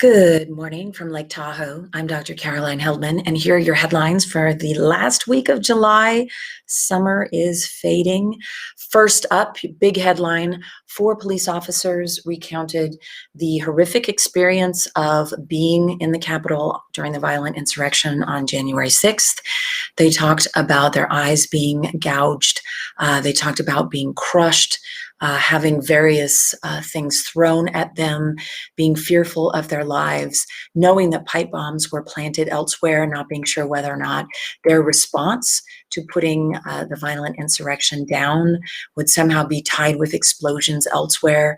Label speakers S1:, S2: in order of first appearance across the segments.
S1: Good morning from Lake Tahoe. I'm Dr. Caroline Heldman, and here are your headlines for the last week of July. Summer is fading. First up, big headline, 4 police officers recounted the horrific experience of being in the Capitol during the violent insurrection on January 6th. They talked about their eyes being gouged. They talked about being crushed, having various things thrown at them, being fearful of their lives, knowing that pipe bombs were planted elsewhere, not being sure whether or not their response to putting the violent insurrection down would somehow be tied with explosions elsewhere.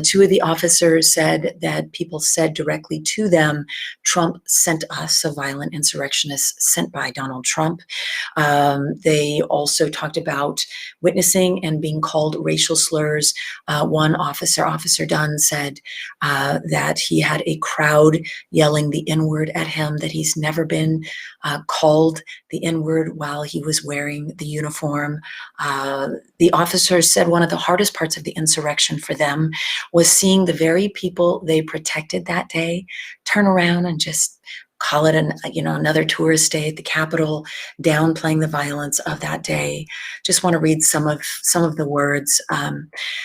S1: 2 of the officers said that people said directly to them, Trump sent us, so violent insurrectionists sent by Donald Trump. They also talked about witnessing and being called racial slurs. One officer, Officer Dunn, said that he had a crowd yelling the N-word at him, that he's never been called the N-word while he was wearing the uniform. The officers said one of the hardest parts of the insurrection for them was seeing the very people they protected that day turn around and just call it another tourist day at the Capitol, downplaying the violence of that day. Just want to read some of the words.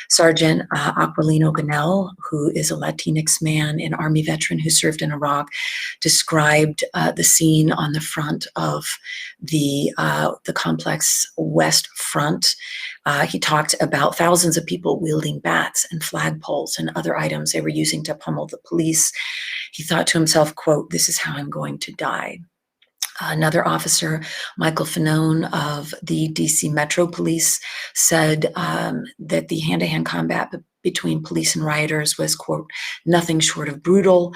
S1: Sergeant Aquilino Ganell, who is a Latinx man, an Army veteran who served in Iraq, described the scene on the front of the complex West Front. He talked about thousands of people wielding bats and flagpoles and other items they were using to pummel the police. He thought to himself, quote, "This is how I'm going to die." Another officer, Michael Fanone of the DC Metro Police, said that the hand-to-hand combat between police and rioters was, quote, "nothing short of brutal."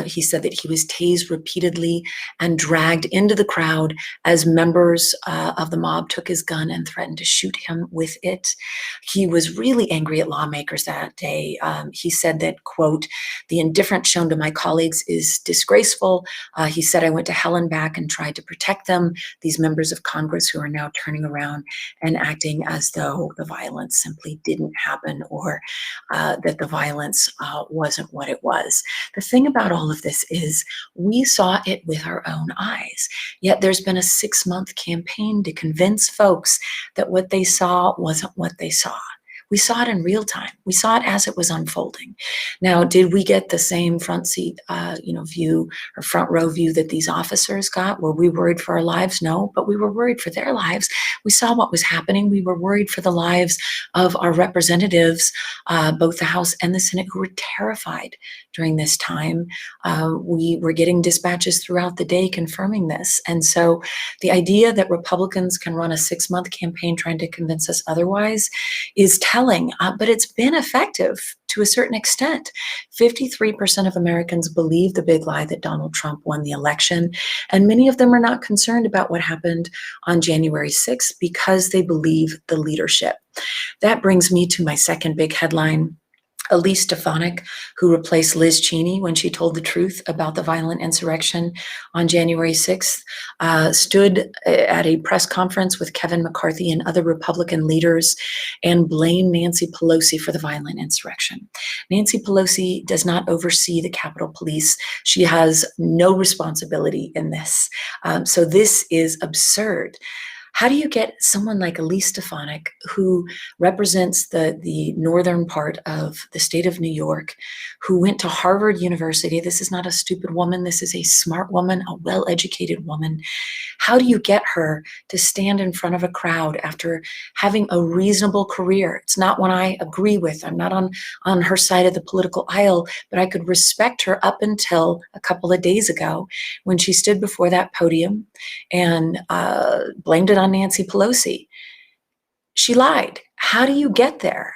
S1: He said that he was tased repeatedly and dragged into the crowd as members of the mob took his gun and threatened to shoot him with it. He was really angry at lawmakers that day. He said that, quote, "the indifference shown to my colleagues is disgraceful." He said, "I went to hell and back and tried to protect them, these members of Congress who are now turning around and acting as though the violence simply didn't happen, or that the violence wasn't what it was." The thing about all of this is we saw it with our own eyes, yet there's been a 6-month campaign to convince folks that what they saw wasn't what they saw. We saw it in real time. We saw it as it was unfolding. Now, did we get the same front seat, view or front row view that these officers got? Were we worried for our lives? No, but we were worried for their lives. We saw what was happening. We were worried for the lives of our representatives, both the House and the Senate, who were terrified during this time. We were getting dispatches throughout the day confirming this. And so the idea that Republicans can run a 6-month campaign trying to convince us otherwise is telling, but it's been effective to a certain extent. 53% of Americans believe the big lie that Donald Trump won the election, and many of them are not concerned about what happened on January 6th because they believe the leadership. That brings me to my second big headline. Elise Stefanik, who replaced Liz Cheney when she told the truth about the violent insurrection on January 6th, stood at a press conference with Kevin McCarthy and other Republican leaders and blamed Nancy Pelosi for the violent insurrection. Nancy Pelosi does not oversee the Capitol Police. She has no responsibility in this. So this is absurd. How do you get someone like Elise Stefanik, who represents the northern part of the state of New York, who went to Harvard University? This is not a stupid woman. This is a smart woman, a well-educated woman. How do you get her to stand in front of a crowd after having a reasonable career? It's not one I agree with. I'm not on her side of the political aisle, but I could respect her up until a couple of days ago when she stood before that podium and blamed it on Nancy Pelosi. She lied. How do you get there?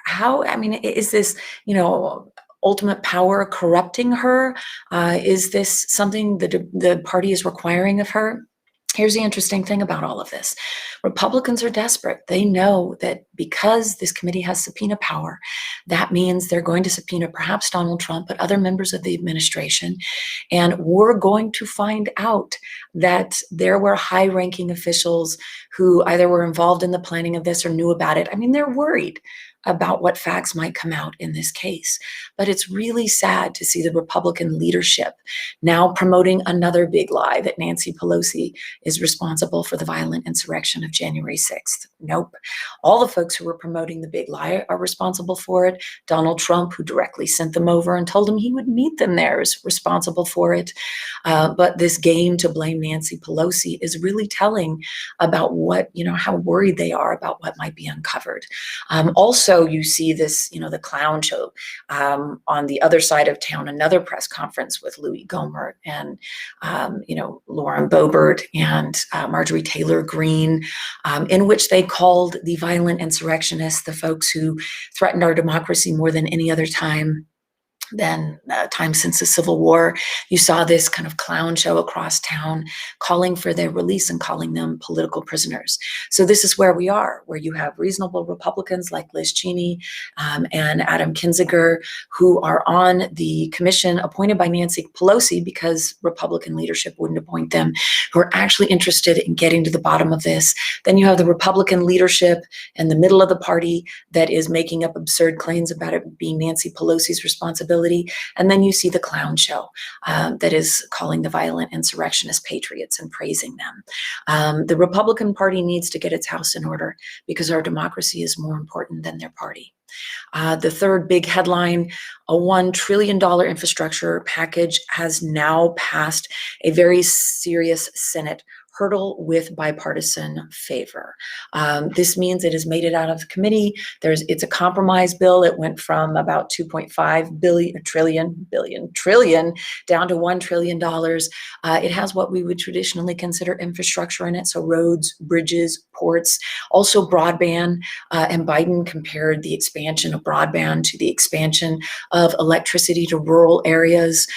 S1: Is this, ultimate power corrupting her? Is this something that the party is requiring of her? Here's the interesting thing about all of this. Republicans are desperate. They know that because this committee has subpoena power, that means they're going to subpoena perhaps Donald Trump, but other members of the administration. And we're going to find out that there were high-ranking officials who either were involved in the planning of this or knew about it. They're worried. about what facts might come out in this case. But it's really sad to see the Republican leadership now promoting another big lie that Nancy Pelosi is responsible for the violent insurrection of January 6th. Nope. All the folks who were promoting the big lie are responsible for it. Donald Trump, who directly sent them over and told them he would meet them there, is responsible for it. But this game to blame Nancy Pelosi is really telling about what, how worried they are about what might be uncovered. Also, you see this, the clown show on the other side of town, another press conference with Louis Gohmert and, Lauren Boebert and Marjorie Taylor Greene, in which they called the violent insurrectionists the folks who threatened our democracy more than any other time since the Civil War. You saw this kind of clown show across town calling for their release and calling them political prisoners. So this is where we are, where you have reasonable Republicans like Liz Cheney and Adam Kinzinger, who are on the commission appointed by Nancy Pelosi because Republican leadership wouldn't appoint them, who are actually interested in getting to the bottom of this. Then you have the Republican leadership in the middle of the party that is making up absurd claims about it being Nancy Pelosi's responsibility. And then you see the clown show that is calling the violent insurrectionists patriots and praising them. The Republican Party needs to get its house in order because our democracy is more important than their party. The third big headline, a $1 trillion infrastructure package has now passed a very serious Senate hurdle with bipartisan favor. This means it has made it out of the committee. It's a compromise bill. It went from about 2.5 trillion down to $1 trillion. It has what we would traditionally consider infrastructure in it, so roads, bridges, ports, also broadband. And Biden compared the expansion of broadband to the expansion of electricity to rural areas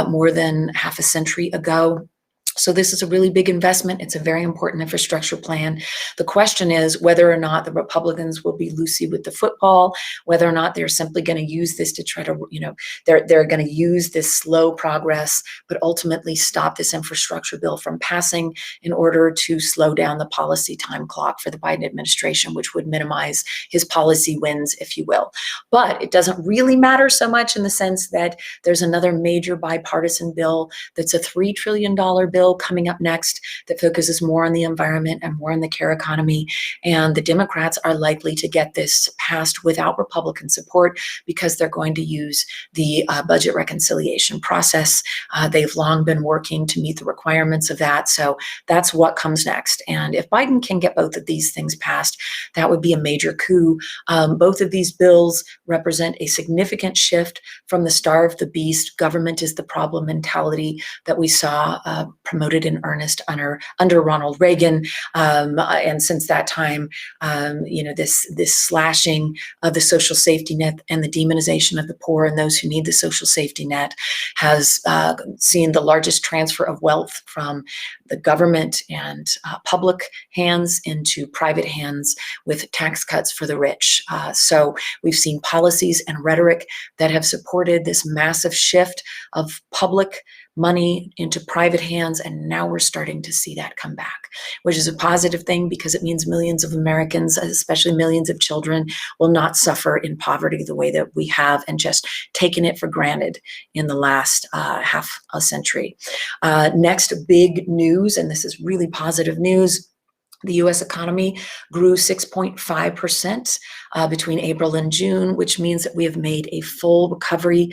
S1: more than half a century ago. So this is a really big investment. It's a very important infrastructure plan. The question is whether or not the Republicans will be loosey with the football, whether or not they're simply going to use this to try to, they're going to use this slow progress, but ultimately stop this infrastructure bill from passing in order to slow down the policy time clock for the Biden administration, which would minimize his policy wins, if you will. But it doesn't really matter so much in the sense that there's another major bipartisan bill that's a $3 trillion bill coming up next that focuses more on the environment and more on the care economy. And the Democrats are likely to get this passed without Republican support because they're going to use the budget reconciliation process. They've long been working to meet the requirements of that. So that's what comes next. And if Biden can get both of these things passed, that would be a major coup. Both of these bills represent a significant shift from the starve the beast, government is the problem mentality that we saw promoted in earnest under Ronald Reagan, and since that time, this slashing of the social safety net and the demonization of the poor and those who need the social safety net has seen the largest transfer of wealth from the government and public hands into private hands with tax cuts for the rich. So we've seen policies and rhetoric that have supported this massive shift of public money into private hands, and now we're starting to see that come back, which is a positive thing because it means millions of Americans, especially millions of children, will not suffer in poverty the way that we have and just taken it for granted in the last half a century. Next big news, and this is really positive news, the U.S. economy grew 6.5% between April and June, which means that we have made a full recovery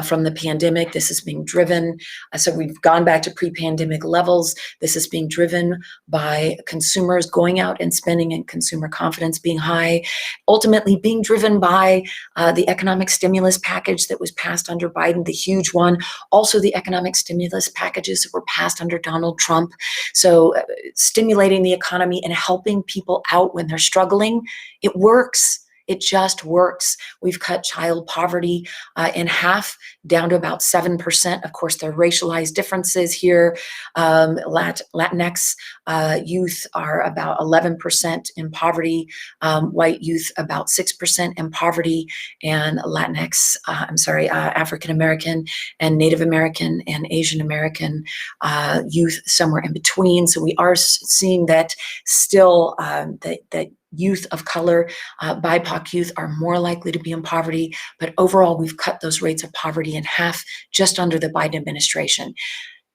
S1: from the pandemic. This is being driven, so we've gone back to pre-pandemic levels. This is being driven by consumers going out and spending and consumer confidence being high, ultimately being driven by the economic stimulus package that was passed under Biden, the huge one, also the economic stimulus packages that were passed under Donald Trump. So stimulating the economy and helping people out when they're struggling, it works. It just works. We've cut child poverty in half, down to about 7%. Of course, there are racialized differences here. Latinx youth are about 11% in poverty, white youth about 6% in poverty, and African American and Native American and Asian American youth somewhere in between. So we are seeing that still that youth of color, BIPOC youth are more likely to be in poverty. But overall, we've cut those rates of poverty in half just under the Biden administration.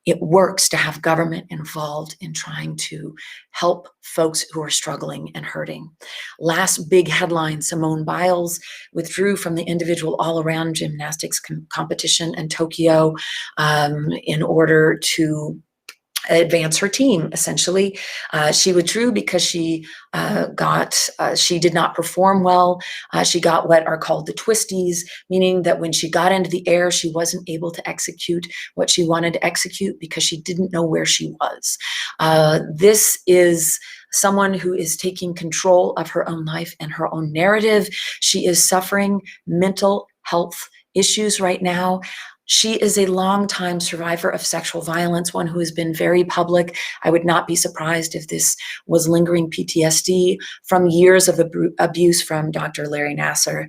S1: It works to have government involved in trying to help folks who are struggling and hurting. Last big headline, Simone Biles withdrew from the individual all-around gymnastics competition in Tokyo in order to advance her team. Essentially, she withdrew because she did not perform well. She got what are called the twisties, meaning that when she got into the air, she wasn't able to execute what she wanted to execute because she didn't know where she was. This is someone who is taking control of her own life and her own narrative. She is suffering mental health issues right now. She is a longtime survivor of sexual violence, one who has been very public. I would not be surprised if this was lingering PTSD from years of abuse from Dr. Larry Nassar.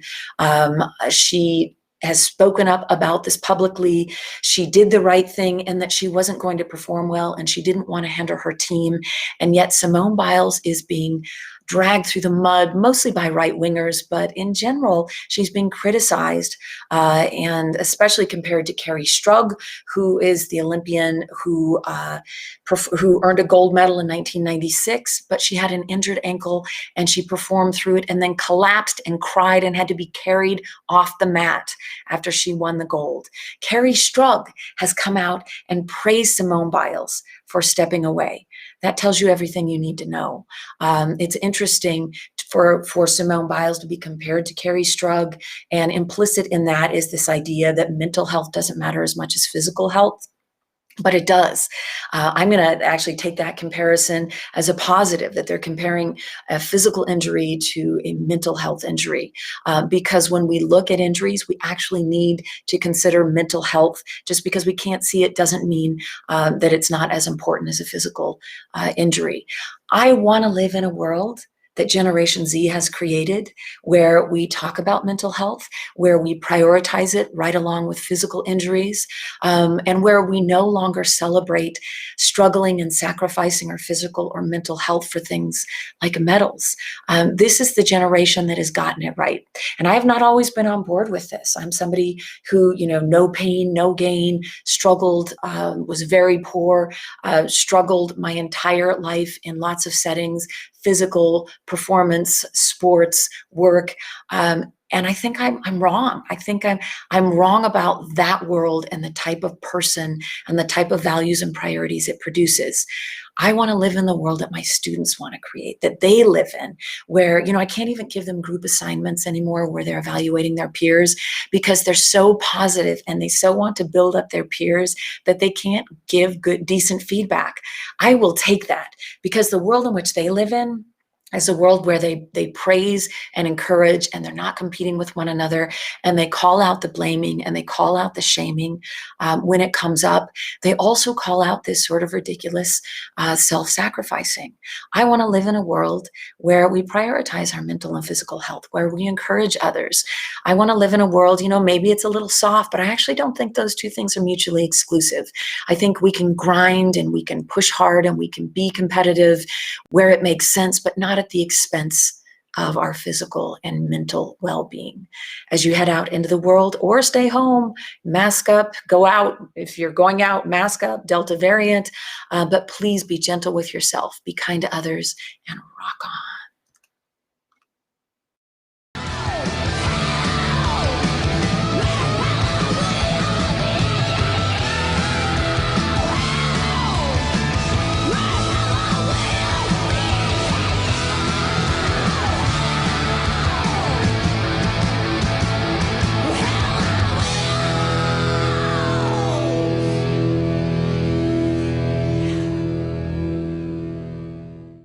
S1: She has spoken up about this publicly. She did the right thing in that she wasn't going to perform well and she didn't want to hinder her team. And yet Simone Biles is being dragged through the mud, mostly by right-wingers, but in general, she's being criticized, and especially compared to Carrie Strug, who is the Olympian who earned a gold medal in 1996, but she had an injured ankle and she performed through it and then collapsed and cried and had to be carried off the mat after she won the gold. Carrie Strug has come out and praised Simone Biles for stepping away. That tells you everything you need to know. It's interesting for Simone Biles to be compared to Carrie Strug, and implicit in that is this idea that mental health doesn't matter as much as physical health. But it does. I'm going to actually take that comparison as a positive, that they're comparing a physical injury to a mental health injury. Because when we look at injuries, we actually need to consider mental health. Just because we can't see it doesn't mean that it's not as important as a physical injury. I want to live in a world that Generation Z has created, where we talk about mental health, where we prioritize it right along with physical injuries, and where we no longer celebrate struggling and sacrificing our physical or mental health for things like medals. This is the generation that has gotten it right. And I have not always been on board with this. I'm somebody who, no pain, no gain, struggled, was very poor, struggled my entire life in lots of settings, physical, performance, sports, work. And I think I'm wrong. I think I'm wrong about that world and the type of person and the type of values and priorities it produces. I want to live in the world that my students want to create, that they live in, where, I can't even give them group assignments anymore where they're evaluating their peers because they're so positive and they so want to build up their peers that they can't give good, decent feedback. I will take that because the world in which they live in is a world where they praise and encourage, and they're not competing with one another, and they call out the blaming and they call out the shaming when it comes up. They also call out this sort of ridiculous self-sacrificing. I want to live in a world where we prioritize our mental and physical health, where we encourage others. I want to live in a world, maybe it's a little soft, but I actually don't think those two things are mutually exclusive. I think we can grind and we can push hard and we can be competitive where it makes sense, but not at the expense of our physical and mental well-being. As you head out into the world or stay home, mask up, go out. If you're going out, mask up, Delta variant, but please be gentle with yourself, be kind to others, and rock on.